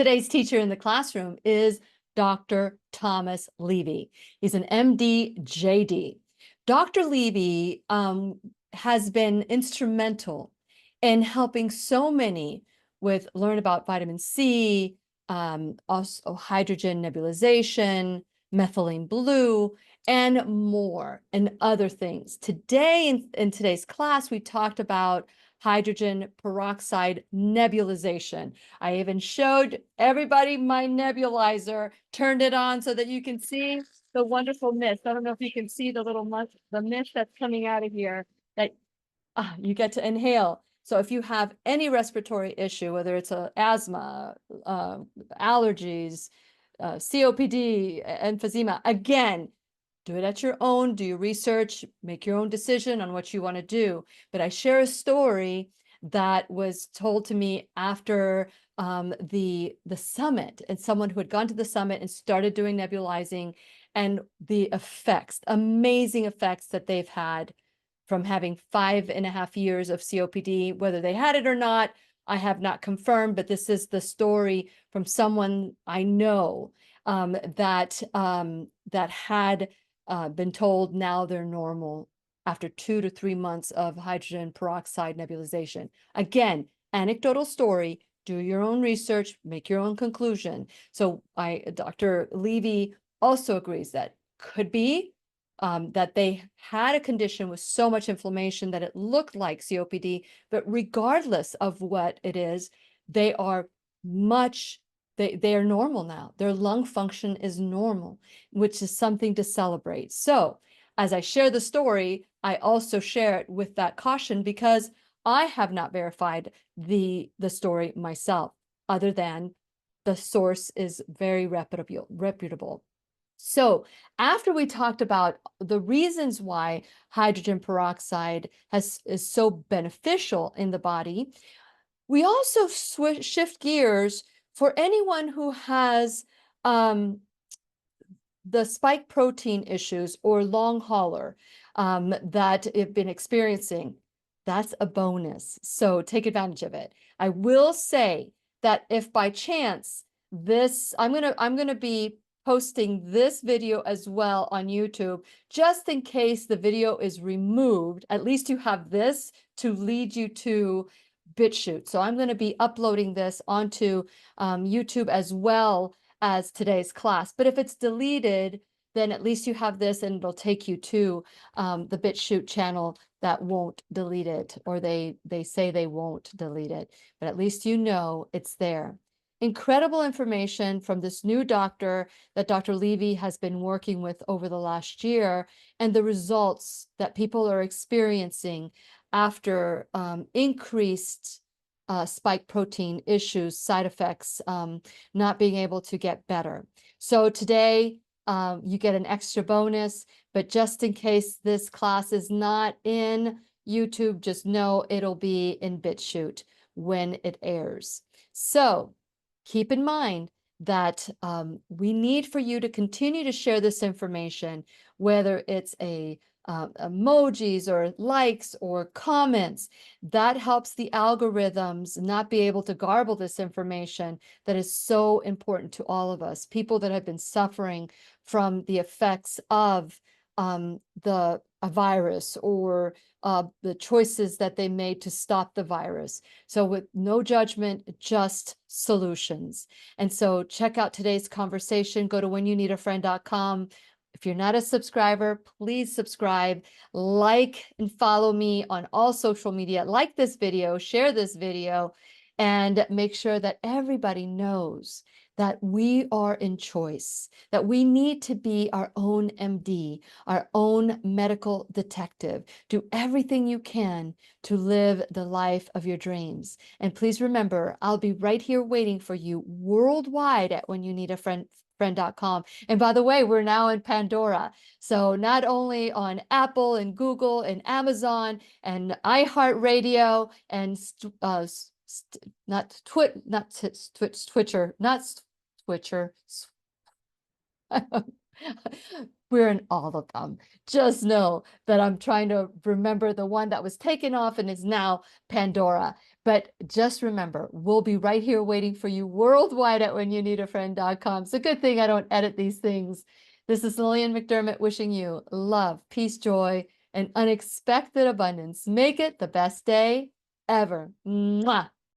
Today's teacher in the classroom is Dr. Thomas Levy. He's an MD, JD. Dr. Levy has been instrumental in helping so many with learn about vitamin C, also hydrogen nebulization, methylene blue, and more, and other things. Today, in today's class, we talked about hydrogen peroxide nebulization. I even showed everybody my nebulizer, turned it on so that you can see the wonderful mist. I don't know if you can see the mist that's coming out of here that you get to inhale. So if you have any respiratory issue, whether it's asthma, allergies, COPD, emphysema, again, do it at your own, do your research, make your own decision on what you want to do. But I share a story that was told to me after the summit, and someone who had gone to the summit and started doing nebulizing, and the effects, amazing effects that they've had from having 5.5 years of COPD. Whether they had it or not, I have not confirmed, but this is the story from someone I know that had been told now they're normal after 2 to 3 months of hydrogen peroxide nebulization. Again, anecdotal story, do your own research, make your own conclusion. So Dr. Levy also agrees that could be that they had a condition with so much inflammation that it looked like COPD, but regardless of what it is, they are normal now. Their lung function is normal, which is something to celebrate. So as I share the story, I also share it with that caution because I have not verified the story myself, other than the source is very reputable. So after we talked about the reasons why hydrogen peroxide is so beneficial in the body, we also shift gears for anyone who has the spike protein issues or long hauler that have been experiencing. That's a bonus. So take advantage of it. I will say that if by chance I'm gonna be posting this video as well on YouTube, just in case the video is removed, at least you have this to lead you to BitChute. So I'm going to be uploading this onto YouTube as well as today's class. But if it's deleted, then at least you have this and it'll take you to the BitChute channel that won't delete it, or they say they won't delete it, but at least you know it's there. Incredible information from this new doctor that Dr. Levy has been working with over the last year, and the results that people are experiencing after increased spike protein issues, side effects, not being able to get better. So today you get an extra bonus, but just in case this class is not in YouTube, just know it'll be in BitChute when it airs. So keep in mind that we need for you to continue to share this information, whether it's emojis or likes or comments. That helps the algorithms not be able to garble this information that is so important to all of us, people that have been suffering from the effects of a virus, or the choices that they made to stop the virus. So with no judgment, just solutions. And so check out today's conversation. Go to whenyounneedafriend.com. If you're not a subscriber, please subscribe, like and follow me on all social media. Like this video, share this video, and make sure that everybody knows that we are in choice, that we need to be our own MD, our own medical detective. Do everything you can to live the life of your dreams. And please remember, I'll be right here waiting for you worldwide at whenyounneedafriend.com. And by the way, we're now in Pandora. So not only on Apple and Google and Amazon and iHeartRadio and Twitcher. We're in all of them. Just know that I'm trying to remember the one that was taken off and is now Pandora. But just remember, we'll be right here waiting for you worldwide at whenyounneedafriend.com. It's a good thing I don't edit these things. This is Lillian McDermott wishing you love, peace, joy, and unexpected abundance. Make it the best day ever. Mwah.